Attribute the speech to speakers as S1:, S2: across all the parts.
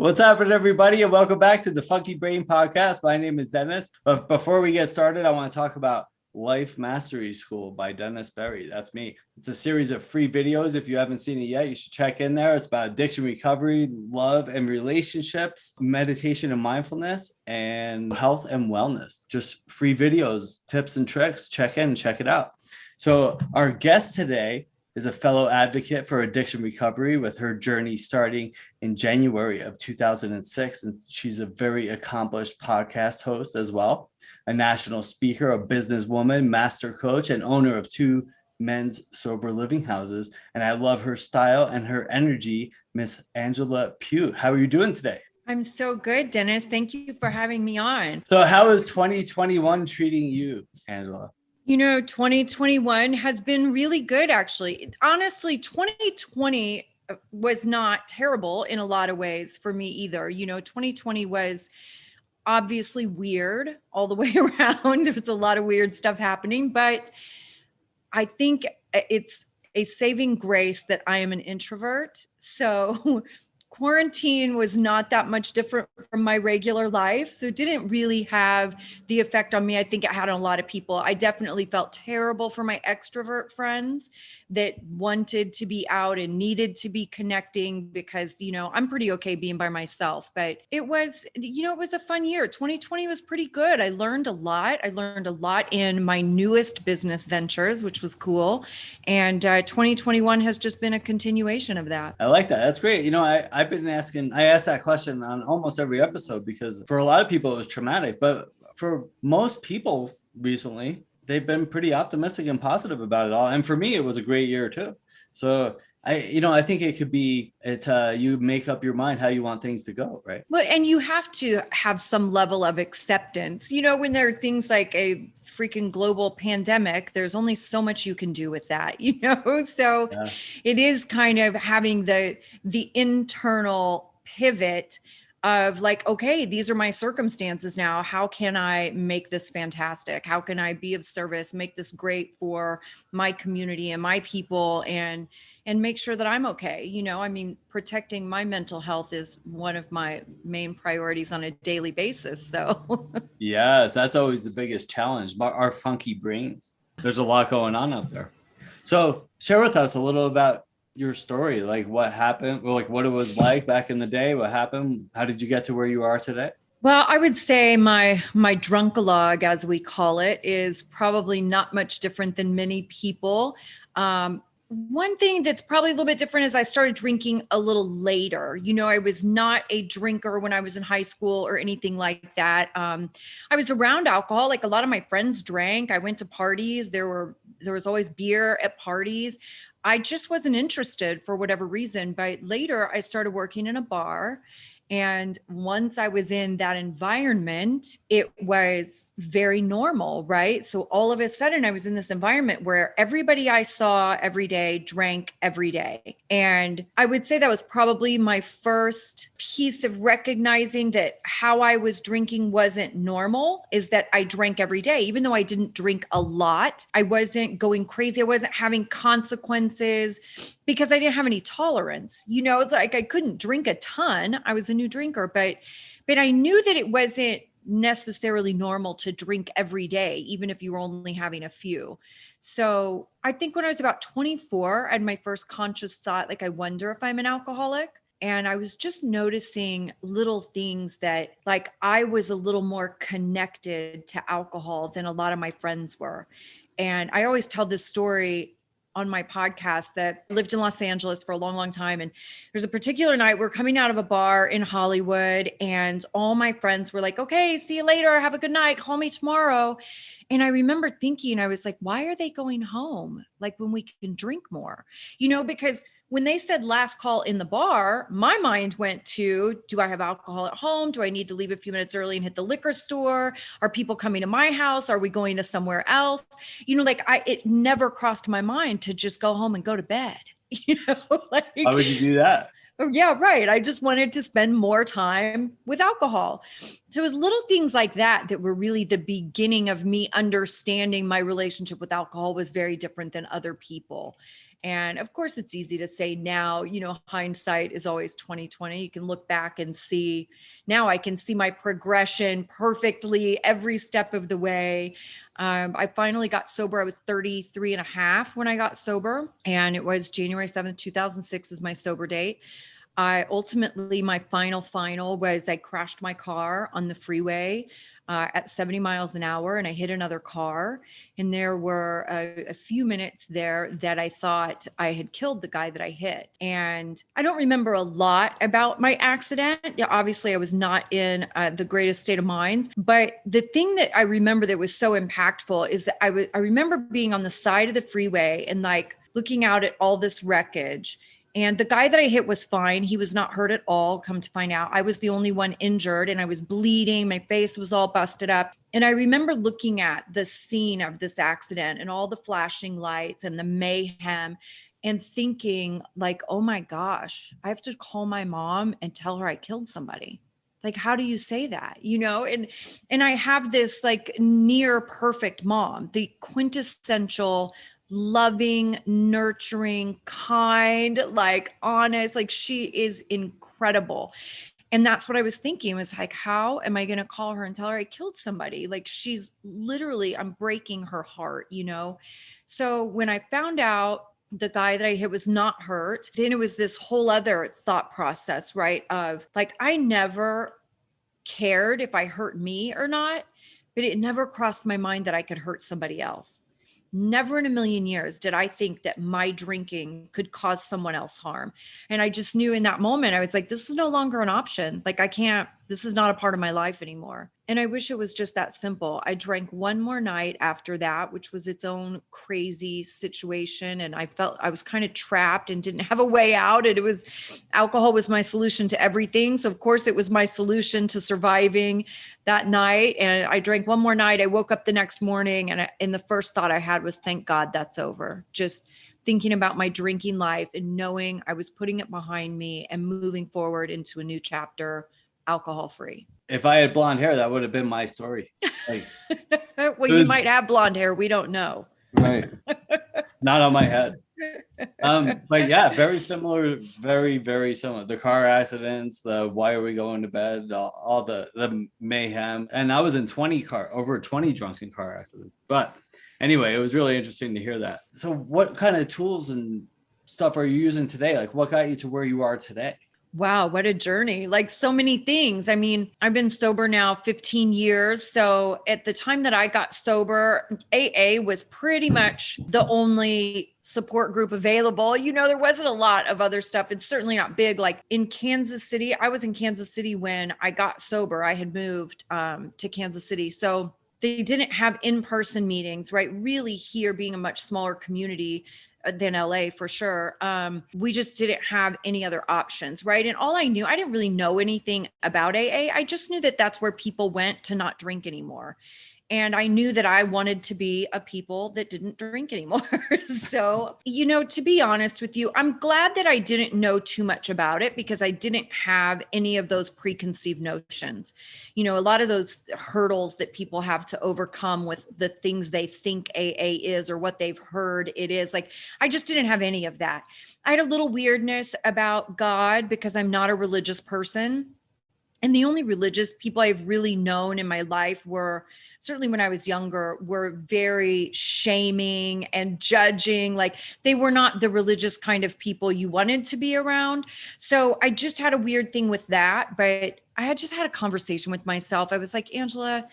S1: What's happening, everybody, and welcome back to the Funky Brain Podcast. My name is Dennis. But before we get started, I want to talk about Life Mastery School by Dennis Berry. That's me. It's a series of free videos. If you haven't seen it yet, you should check in there. It's about addiction recovery, love and relationships, meditation and mindfulness, and health and wellness. Just free videos, tips and tricks. Check in, check it out. So our guest today is a fellow advocate for addiction recovery, with her journey starting in January of 2006. And she's a very accomplished podcast host as well, a national speaker, a businesswoman, master coach, and owner of 2 men's sober living houses. And I love her style and her energy, Miss Angela Pugh. How are you doing today?
S2: I'm so good, Dennis. Thank you for having me on.
S1: So how is 2021 treating you, Angela?
S2: 2021 has been really good, actually. Honestly, 2020 was not terrible in a lot of ways for me either. 2020 was obviously weird all the way around. There was a lot of weird stuff happening, but I think it's a saving grace that I am an introvert. So quarantine was not that much different from my regular life. So it didn't really have the effect on me I think it had on a lot of people. I definitely felt terrible for my extrovert friends that wanted to be out and needed to be connecting because, I'm pretty okay being by myself. But it was, it was a fun year. 2020 was pretty good. I learned a lot. I learned a lot in my newest business ventures, which was cool. And 2021 has just been a continuation of that.
S1: I like that. That's great. I asked that question on almost every episode because for a lot of people it was traumatic, but for most people recently, they've been pretty optimistic and positive about it all. And for me, it was a great year too. So I think it could be, you make up your mind how you want things to go, right?
S2: Well, and you have to have some level of acceptance. When there are things like a freaking global pandemic, there's only so much you can do with that, So yeah. It is kind of having the internal pivot of like, okay, these are my circumstances now. How can I make this fantastic? How can I be of service, make this great for my community and my people, and make sure that I'm okay? Protecting my mental health is one of my main priorities on a daily basis. So
S1: yes, that's always the biggest challenge, our funky brains. There's a lot going on out there. So share with us a little about your story, like what happened, or like what it was like back in the day, what happened, how did you get to where you are today?
S2: Well, I would say my drunkalog, as we call it, is probably not much different than many people. One thing that's probably a little bit different is I started drinking a little later. I was not a drinker when I was in high school or anything like that. I was around alcohol. Like a lot of my friends drank. I went to parties. There was always beer at parties. I just wasn't interested for whatever reason. But later I started working in a bar. And once I was in that environment, it was very normal, right? So all of a sudden I was in this environment where everybody I saw every day drank every day. And I would say that was probably my first piece of recognizing that how I was drinking wasn't normal, is that I drank every day. Even though I didn't drink a lot, I wasn't going crazy. I wasn't having consequences because I didn't have any tolerance. It's like I couldn't drink a ton. I was a new drinker, but I knew that it wasn't necessarily normal to drink every day, even if you were only having a few. So I think when I was about 24, I had my first conscious thought, like, I wonder if I'm an alcoholic. And I was just noticing little things that, like, I was a little more connected to alcohol than a lot of my friends were. And I always tell this story on my podcast that I lived in Los Angeles for a long, long time. And there's a particular night we're coming out of a bar in Hollywood and all my friends were like, okay, see you later. Have a good night. Call me tomorrow. And I remember thinking, I was like, why are they going home? Like when we can drink more, because when they said last call in the bar, my mind went to, do I have alcohol at home? Do I need to leave a few minutes early and hit the liquor store? Are people coming to my house? Are we going to somewhere else? It never crossed my mind to just go home and go to bed.
S1: Why would you do that?
S2: Yeah, right. I just wanted to spend more time with alcohol. So it was little things like that that were really the beginning of me understanding my relationship with alcohol was very different than other people. And of course, it's easy to say now, hindsight is always 2020. You can look back and see, now I can see my progression perfectly every step of the way. I finally got sober. I was 33 and a half when I got sober, and it was January 7th, 2006 is my sober date. My final was I crashed my car on the freeway at 70 miles an hour, and I hit another car. And there were a few minutes there that I thought I had killed the guy that I hit. And I don't remember a lot about my accident. Yeah, obviously, I was not in the greatest state of mind. But the thing that I remember that was so impactful is that I remember being on the side of the freeway and like looking out at all this wreckage. And the guy that I hit was fine. He was not hurt at all. Come to find out, I was the only one injured, and I was bleeding. My face was all busted up. And I remember looking at the scene of this accident and all the flashing lights and the mayhem and thinking like, oh my gosh, I have to call my mom and tell her I killed somebody. Like, how do you say that? And I have this like near perfect mom, the quintessential loving, nurturing, kind, like honest, like she is incredible. And that's what I was thinking was like, how am I going to call her and tell her I killed somebody? Like she's literally, I'm breaking her heart, So when I found out the guy that I hit was not hurt, then it was this whole other thought process, right? Of like, I never cared if I hurt me or not, but it never crossed my mind that I could hurt somebody else. Never in a million years did I think that my drinking could cause someone else harm. And I just knew in that moment, I was like, this is no longer an option. Like this is not a part of my life anymore. And I wish it was just that simple. I drank one more night after that, which was its own crazy situation. And I felt I was kind of trapped and didn't have a way out. And alcohol was my solution to everything. So of course it was my solution to surviving that night. And I drank one more night. I woke up the next morning and the first thought I had was, thank God that's over. Just thinking about my drinking life and knowing I was putting it behind me and moving forward into a new chapter, alcohol free.
S1: If I had blonde hair, that would have been my story. Like,
S2: well, you might have blonde hair. We don't know.
S1: Right. Not on my head. But yeah, very similar, very, very similar. The car accidents, the why are we going to bed, all the mayhem. And I was in over 20 drunken car accidents. But anyway, it was really interesting to hear that. So what kind of tools and stuff are you using today? Like what got you to where you are today?
S2: Wow, what a journey. Like so many things. I mean, I've been sober now 15 years. So at the time that I got sober, AA was pretty much the only support group available. There wasn't a lot of other stuff. It's certainly not big. Like in Kansas City, I was in Kansas City when I got sober. I had moved to Kansas City. So they didn't have in-person meetings, right? Really here being a much smaller community than LA for sure. We just didn't have any other options, right? And all I knew, I didn't really know anything about AA. I just knew that that's where people went to not drink anymore. And I knew that I wanted to be a people that didn't drink anymore. So, to be honest with you, I'm glad that I didn't know too much about it because I didn't have any of those preconceived notions. A lot of those hurdles that people have to overcome with the things they think AA is or what they've heard it is. Like, I just didn't have any of that. I had a little weirdness about God because I'm not a religious person. And the only religious people I've really known in my life were, certainly when I was younger, were very shaming and judging. Like they were not the religious kind of people you wanted to be around. So I just had a weird thing with that. But I had just had a conversation with myself. I was like, Angela,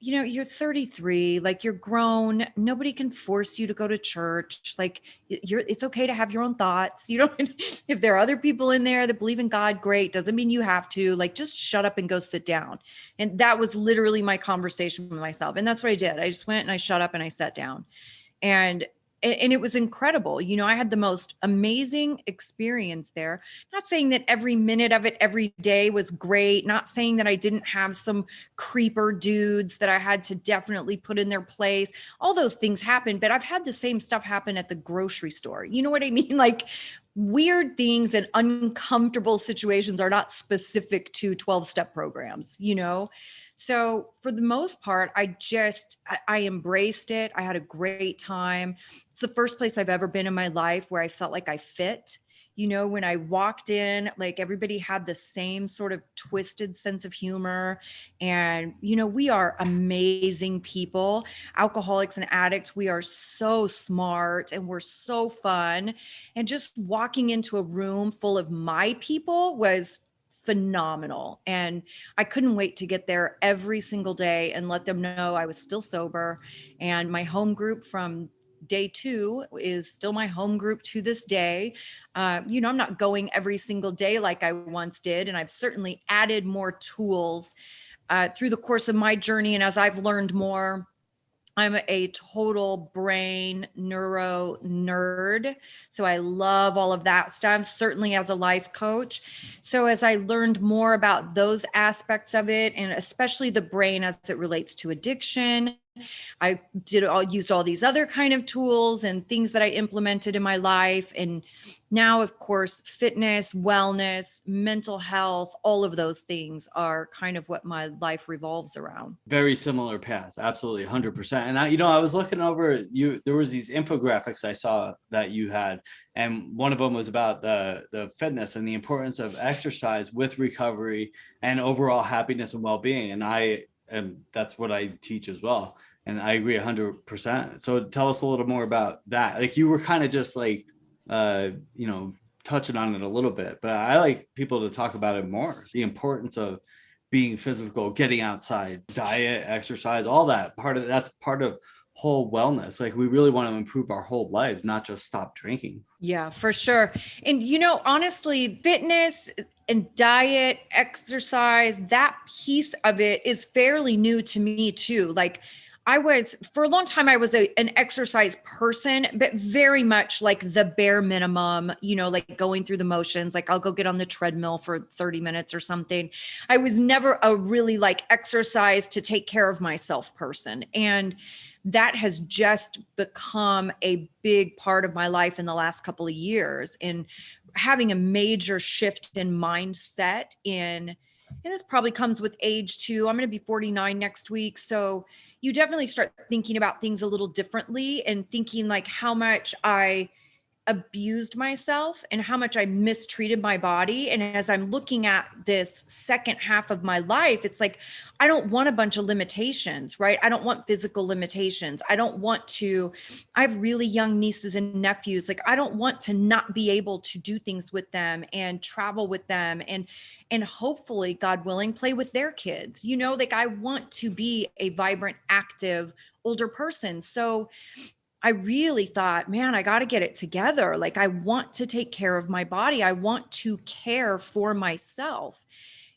S2: you're 33, like you're grown. Nobody can force you to go to church. Like it's okay to have your own thoughts. If there are other people in there that believe in God, great. Doesn't mean you have to. Like, just shut up and go sit down. And that was literally my conversation with myself. And that's what I did. I just went and I shut up and I sat down. And it was incredible. I had the most amazing experience there. Not saying that every minute of it every day was great. Not saying that I didn't have some creeper dudes that I had to definitely put in their place. All those things happened, but I've had the same stuff happen at the grocery store. You know what I mean? Like weird things and uncomfortable situations are not specific to 12-step programs, So for the most part, I embraced it. I had a great time. It's the first place I've ever been in my life where I felt like I fit. When I walked in, like everybody had the same sort of twisted sense of humor. And, we are amazing people, alcoholics and addicts. We are so smart and we're so fun. And just walking into a room full of my people was phenomenal. And I couldn't wait to get there every single day and let them know I was still sober. And my home group from day 2 is still my home group to this day. I'm not going every single day like I once did. And I've certainly added more tools through the course of my journey. And as I've learned more, I'm a total brain neuro nerd. So I love all of that stuff, certainly as a life coach. So as I learned more about those aspects of it, and especially the brain as it relates to addiction, I used all these other kind of tools and things that I implemented in my life. And now, of course, fitness, wellness, mental health, all of those things are kind of what my life revolves around.
S1: Very similar paths, absolutely, 100%. And I was looking over you. There was these infographics I saw that you had, and one of them was about the fitness and the importance of exercise with recovery and overall happiness and well-being. And that's what I teach as well. And I agree 100%. So tell us a little more about that. Like you were kind of just like, touching on it a little bit, but I like people to talk about it more. The importance of being physical, getting outside, diet, exercise, all that that's part of whole wellness. Like we really want to improve our whole lives, not just stop drinking.
S2: Yeah, for sure. And, honestly, fitness and diet, exercise, that piece of it is fairly new to me too. Like for a long time, I was an exercise person, but very much like the bare minimum, like going through the motions, like I'll go get on the treadmill for 30 minutes or something. I was never a really like exercise to take care of myself person. And that has just become a big part of my life in the last couple of years, and having a major shift in mindset and this probably comes with age too. I'm going to be 49 next week. So you definitely start thinking about things a little differently and thinking like how much I abused myself and how much I mistreated my body. And as I'm looking at this second half of my life, it's like, I don't want a bunch of limitations, right? I don't want physical limitations. I have really young nieces and nephews. Like, I don't want to not be able to do things with them and travel with them and hopefully, God willing, play with their kids. Like I want to be a vibrant, active, older person. So I really thought, man, I got to get it together. Like, I want to take care of my body. I want to care for myself.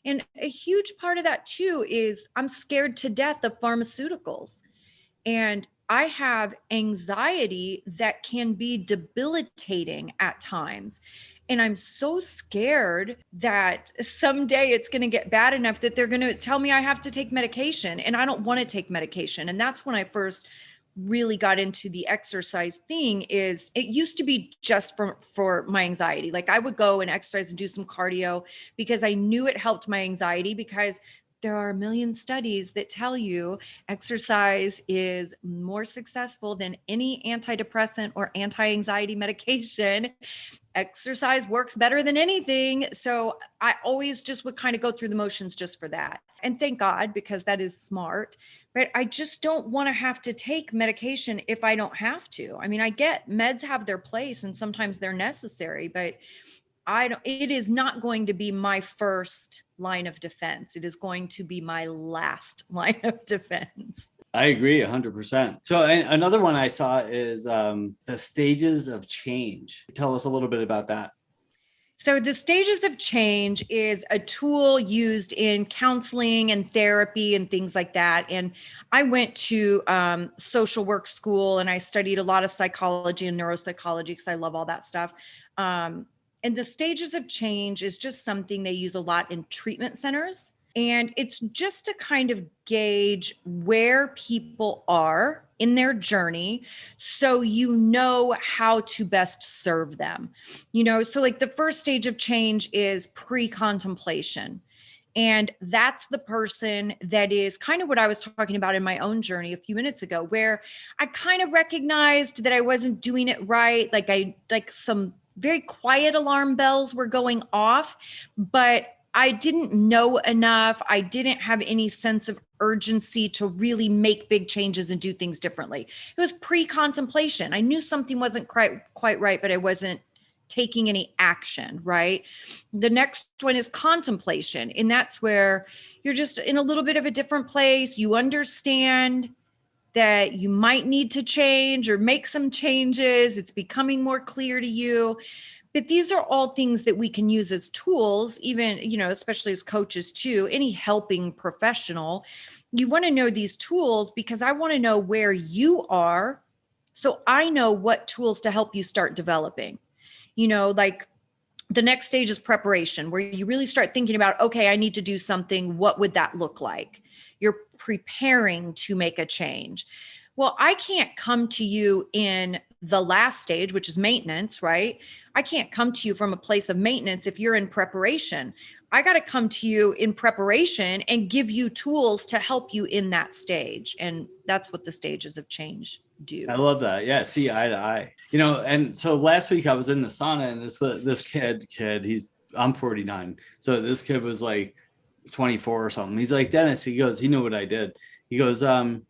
S2: And a huge part of that too is I'm scared to death of pharmaceuticals. And I have anxiety that can be debilitating at times. And I'm so scared that someday it's going to get bad enough that they're going to tell me I have to take medication. And I don't want to take medication. And that's when I first really got into the exercise thing. Is it used to be just for my anxiety. Like I would go and exercise and do some cardio because I knew it helped my anxiety, because there are a million studies that tell you exercise is more successful than any antidepressant or anti-anxiety medication. Exercise works better than anything. So I always just would kind of go through the motions just for that. And thank God, because that is smart. But I just don't want to have to take medication if I don't have to. I mean, I get meds have their place and sometimes they're necessary, but it is not going to be my first line of defense. It is going to be my last line of defense.
S1: I agree 100%. So another one I saw is the stages of change. Tell us a little bit about that.
S2: So the stages of change is a tool used in counseling and therapy and things like that. And I went to social work school and I studied a lot of psychology and neuropsychology because I love all that stuff. And the stages of change is just something they use a lot in treatment centers. And it's just to kind of gauge where people are in their journey so you know how to best serve them. So like the first stage of change is pre-contemplation. And that's the person that is kind of what I was talking about in my own journey a few minutes ago, where I kind of recognized that I wasn't doing it right. Like some very quiet alarm bells were going off, but I didn't know enough. I didn't have any sense of urgency to really make big changes and do things differently. It was pre-contemplation. I knew something wasn't quite right, but I wasn't taking any action, right? The next one is contemplation. And that's where you're just in a little bit of a different place. You understand that you might need to change or make some changes. It's becoming more clear to you. But these are all things that we can use as tools, even, especially as coaches too, any helping professional. You want to know these tools because I want to know where you are, so I know what tools to help you start developing. Like the next stage is preparation, where you really start thinking about, okay, I need to do something. What would that look like? You're preparing to make a change. Well, I can't come to you in the last stage, which is maintenance, right? I can't come to you from a place of maintenance if you're in preparation. I got to come to you in preparation and give you tools to help you in that stage. And that's what the stages of change do.
S1: I love that. Yeah. See eye to eye, and so last week I was in the sauna and this kid, I'm 49. So this kid was like 24 or something. He's like, Dennis, he knew what I did. He goes, do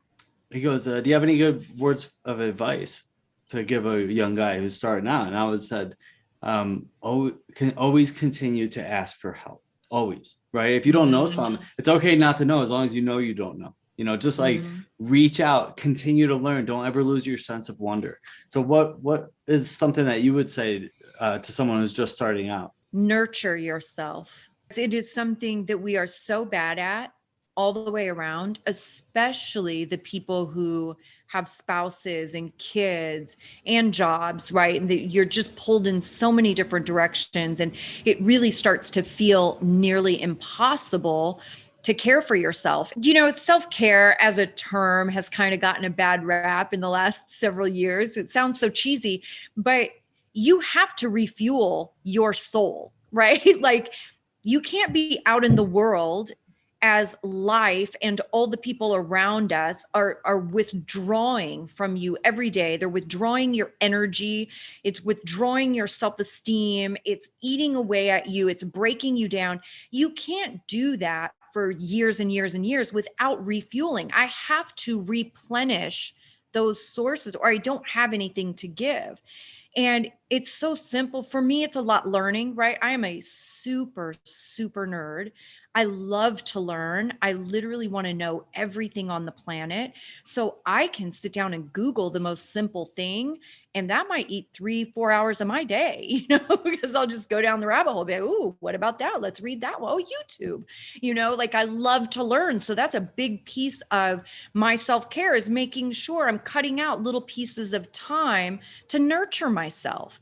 S1: you have any good words of advice to give a young guy who's starting out? And I was said, always continue to ask for help. Always, right? If you don't know something, it's okay not to know, as long as you know you don't know. Just like reach out, continue to learn. Don't ever lose your sense of wonder. So what is something that you would say to someone who's just starting out?
S2: Nurture yourself. It is something that we are so bad at all the way around, especially the people who have spouses and kids and jobs, right? And you're just pulled in so many different directions, and it really starts to feel nearly impossible to care for yourself. Self-care as a term has kind of gotten a bad rap in the last several years. It sounds so cheesy, but you have to refuel your soul, right? Like you can't be out in the world as life and all the people around us are withdrawing from you every day. They're withdrawing your energy. It's withdrawing your self-esteem. It's eating away at you. It's breaking you down. You can't do that for years and years and years without refueling. I have to replenish those sources or I don't have anything to give. And it's so simple. For me, it's a lot learning, right? I am a super, super nerd. I love to learn. I literally want to know everything on the planet. So I can sit down and Google the most simple thing. And that might eat 3-4 hours of my day, because I'll just go down the rabbit hole. Be like, ooh, what about that? Let's read that one. Oh, YouTube, like I love to learn. So that's a big piece of my self-care, is making sure I'm cutting out little pieces of time to nurture myself.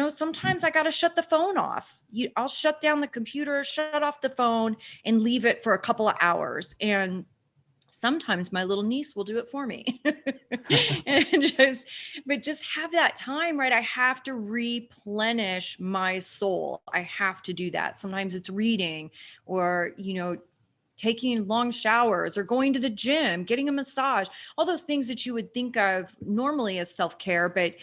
S2: Sometimes I got to shut the phone off. I'll shut down the computer, shut off the phone, and leave it for a couple of hours. And sometimes my little niece will do it for me. But just have that time, right? I have to replenish my soul. I have to do that. Sometimes it's reading or, taking long showers or going to the gym, getting a massage, all those things that you would think of normally as self-care, but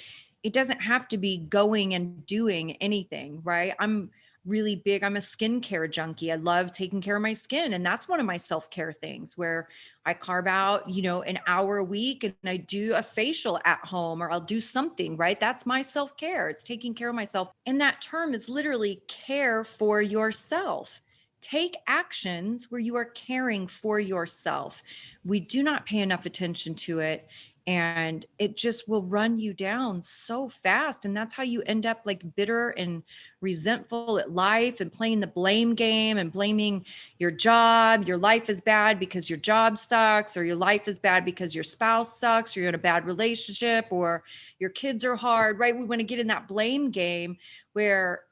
S2: it doesn't have to be going and doing anything, right? I'm really big. I'm a skincare junkie. I love taking care of my skin. And that's one of my self-care things where I carve out, an hour a week and I do a facial at home or I'll do something, right? That's my self-care. It's taking care of myself. And that term is literally care for yourself. Take actions where you are caring for yourself. We do not pay enough attention to it. And it just will run you down so fast. And that's how you end up like bitter and resentful at life and playing the blame game and blaming your job. Your life is bad because your job sucks, or your life is bad because your spouse sucks, or you're in a bad relationship, or your kids are hard, right? We want to get in that blame game where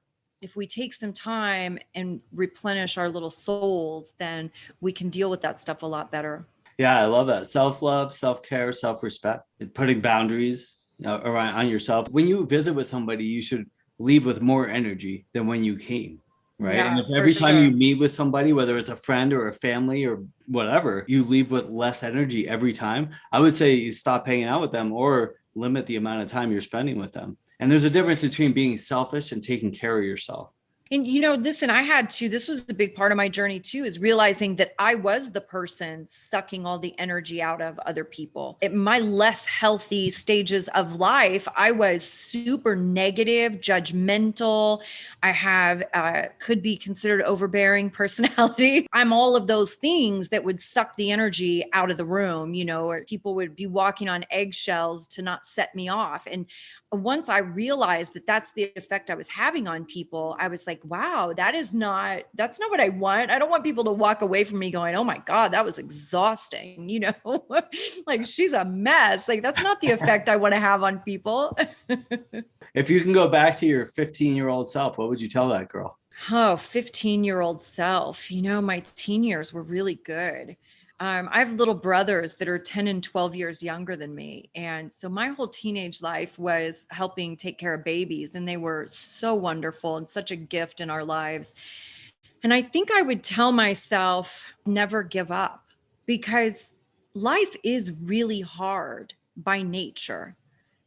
S2: if we take some time and replenish our little souls, then we can deal with that stuff a lot better.
S1: Yeah, I love that. Self-love, self-care, self-respect, and putting boundaries around on yourself. When you visit with somebody, you should leave with more energy than when you came. right? And
S2: Yeah,
S1: if
S2: for
S1: every time you
S2: sure.
S1: meet with somebody, whether it's a friend or a family or whatever, you leave with less energy every time, I would say you stop hanging out with them or limit the amount of time you're spending with them. And there's a difference between being selfish and taking care of yourself.
S2: And listen, I had to, this was a big part of my journey too, is realizing that I was the person sucking all the energy out of other people. In my less healthy stages of life, I was super negative, judgmental. I have, could be considered overbearing personality. I'm all of those things that would suck the energy out of the room, or people would be walking on eggshells to not set me off. And once I realized that that's the effect I was having on people, I was like, wow, that's not what I want. I don't want people to walk away from me going, oh my God, that was exhausting. Like she's a mess. Like that's not the effect I want to have on people.
S1: If you can go back to your 15-year-old self, what would you tell that girl?
S2: Oh, 15-year-old self. My teen years were really good. I have little brothers that are 10 and 12 years younger than me. And so my whole teenage life was helping take care of babies, and they were so wonderful and such a gift in our lives. And I think I would tell myself, never give up, because life is really hard by nature.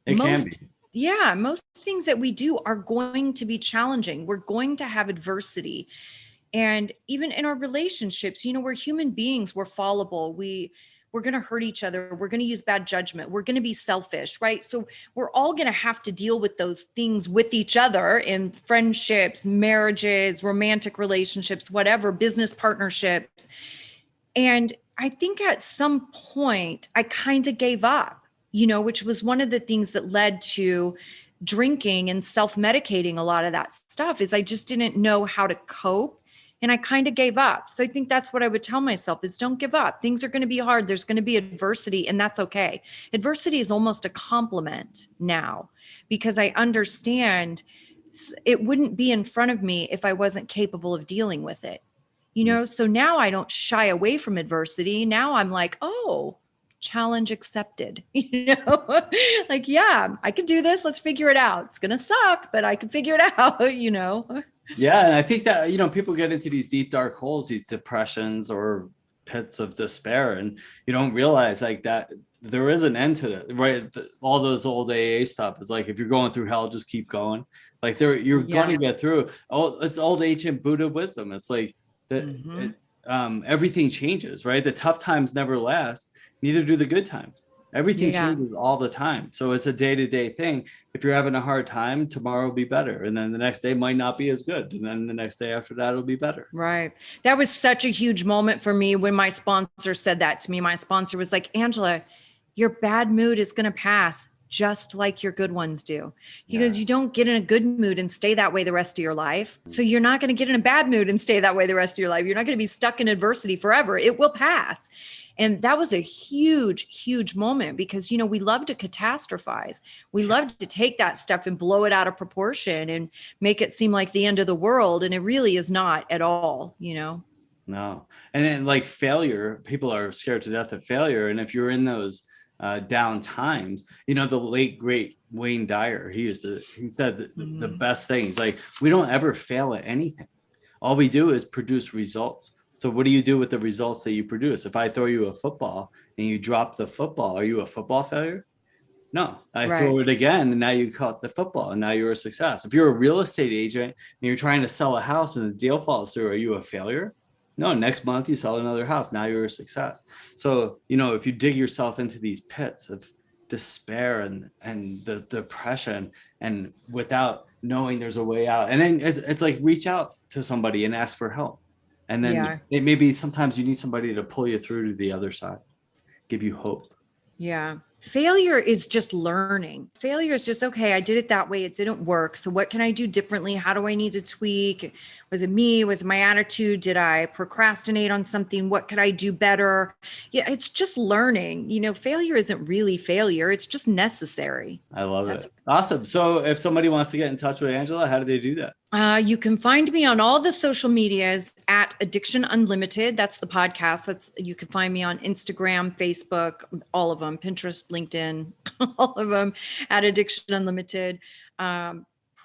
S1: It can be.
S2: Most things that we do are going to be challenging. We're going to have adversity. And even in our relationships, we're human beings, we're fallible. We're going to hurt each other. We're going to use bad judgment. We're going to be selfish, right? So we're all going to have to deal with those things with each other in friendships, marriages, romantic relationships, whatever, business partnerships. And I think at some point I kind of gave up, which was one of the things that led to drinking and self-medicating a lot of that stuff, is I just didn't know how to cope. And I kind of gave up. So I think that's what I would tell myself is don't give up. Things are going to be hard. There's going to be adversity, and that's okay. Adversity is almost a compliment now, because I understand it wouldn't be in front of me if I wasn't capable of dealing with it. So now I don't shy away from adversity. Now I'm like, oh, challenge accepted. Like, yeah, I can do this. Let's figure it out. It's going to suck, but I can figure it out.
S1: Yeah, and I think that people get into these deep dark holes, these depressions or pits of despair, and you don't realize like that there is an end to it, right? All those old AA stuff is like, if you're going through hell, just keep going. Like you're gonna get through. Oh, it's old ancient Buddha wisdom. It's like that. Everything changes, right? The tough times never last. Neither do the good times. Everything changes all the time. So it's a day-to-day thing. If you're having a hard time, tomorrow will be better. And then the next day might not be as good. And then the next day after that will be better.
S2: Right. That was such a huge moment for me when my sponsor said that to me. My sponsor was like, Angela, your bad mood is going to pass just like your good ones do. He goes, you don't get in a good mood and stay that way the rest of your life. So you're not going to get in a bad mood and stay that way the rest of your life. You're not going to be stuck in adversity forever. It will pass. And that was a huge, huge moment because, we love to catastrophize. We love to take that stuff and blow it out of proportion and make it seem like the end of the world. And it really is not at all,
S1: No. And then like failure, people are scared to death of failure. And if you're in those down times, the late great Wayne Dyer, he said the best thing. He's like, we don't ever fail at anything. All we do is produce results. So what do you do with the results that you produce? If I throw you a football and you drop the football, are you a football failure? No, I throw it again and now you caught the football and now you're a success. If you're a real estate agent and you're trying to sell a house and the deal falls through, are you a failure? No, next month you sell another house. Now you're a success. So, if you dig yourself into these pits of despair and the depression and without knowing there's a way out, and then it's like reach out to somebody and ask for help. And then maybe sometimes you need somebody to pull you through to the other side, give you hope.
S2: Yeah. Failure is just learning. Failure is just, okay, I did it that way. It didn't work. So what can I do differently? How do I need to tweak? Was it me? Was it my attitude? Did I procrastinate on something? What could I do better? Yeah, it's just learning. Failure isn't really failure. It's just necessary.
S1: I love it. Awesome. So if somebody wants to get in touch with Angela, how do they do that?
S2: You can find me on all the social medias at Addiction Unlimited. That's the podcast. You can find me on Instagram, Facebook, all of them, Pinterest, LinkedIn, all of them at Addiction Unlimited.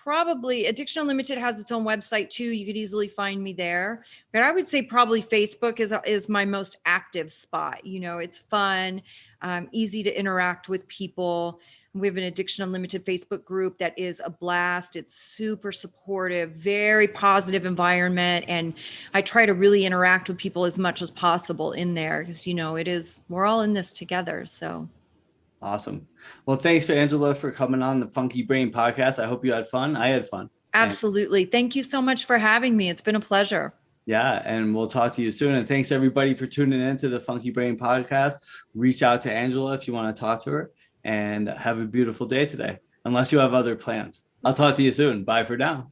S2: probably Addiction Unlimited has its own website too. You could easily find me there, but I would say probably Facebook is my most active spot. It's fun, easy to interact with people. We have an Addiction Unlimited Facebook group that is a blast. It's super supportive, very positive environment. And I try to really interact with people as much as possible in there because, we're all in this together. So.
S1: Awesome. Well, thanks for Angela for coming on the Funky Brain podcast. I hope you had fun. I had fun.
S2: Absolutely. Thank you so much for having me. It's been a pleasure.
S1: Yeah, and we'll talk to you soon. And thanks everybody for tuning in to the Funky Brain podcast. Reach out to Angela if you want to talk to her, and have a beautiful day today, unless you have other plans. I'll talk to you soon. Bye for now.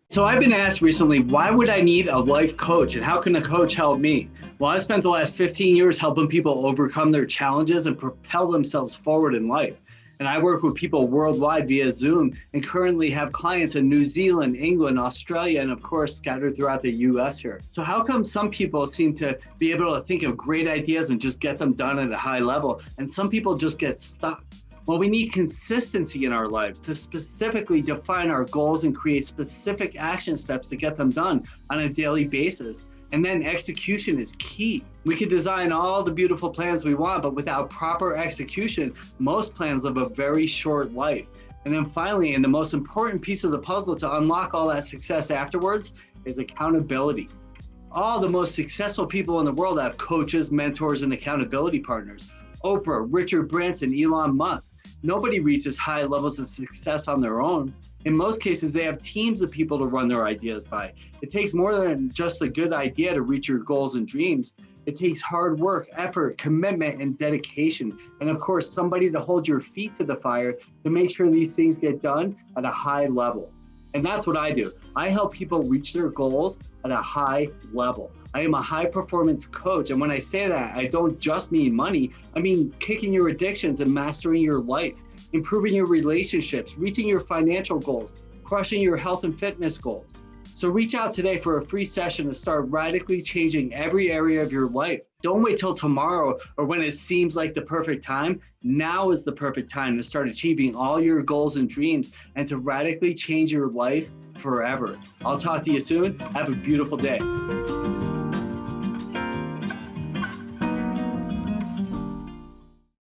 S1: So I've been asked recently, why would I need a life coach and how can a coach help me? Well, I spent the last 15 years helping people overcome their challenges and propel themselves forward in life. And I work with people worldwide via Zoom and currently have clients in New Zealand, England, Australia, and of course, scattered throughout the US here. So how come some people seem to be able to think of great ideas and just get them done at a high level, and some people just get stuck? Well, we need consistency in our lives to specifically define our goals and create specific action steps to get them done on a daily basis. And then execution is key. We can design all the beautiful plans we want, but without proper execution, most plans live a very short life. And then finally, and the most important piece of the puzzle to unlock all that success afterwards is accountability. All the most successful people in the world have coaches, mentors, and accountability partners. Oprah, Richard Branson, Elon Musk. Nobody reaches high levels of success on their own. In most cases, they have teams of people to run their ideas by. It takes more than just a good idea to reach your goals and dreams. It takes hard work, effort, commitment, and dedication. And of course, somebody to hold your feet to the fire to make sure these things get done at a high level. And that's what I do. I help people reach their goals at a high level. I am a high performance coach. And when I say that, I don't just mean money. I mean kicking your addictions and mastering your life, improving your relationships, reaching your financial goals, crushing your health and fitness goals. So reach out today for a free session to start radically changing every area of your life. Don't wait till tomorrow or when it seems like the perfect time. Now is the perfect time to start achieving all your goals and dreams and to radically change your life forever. I'll talk to you soon. Have a beautiful day.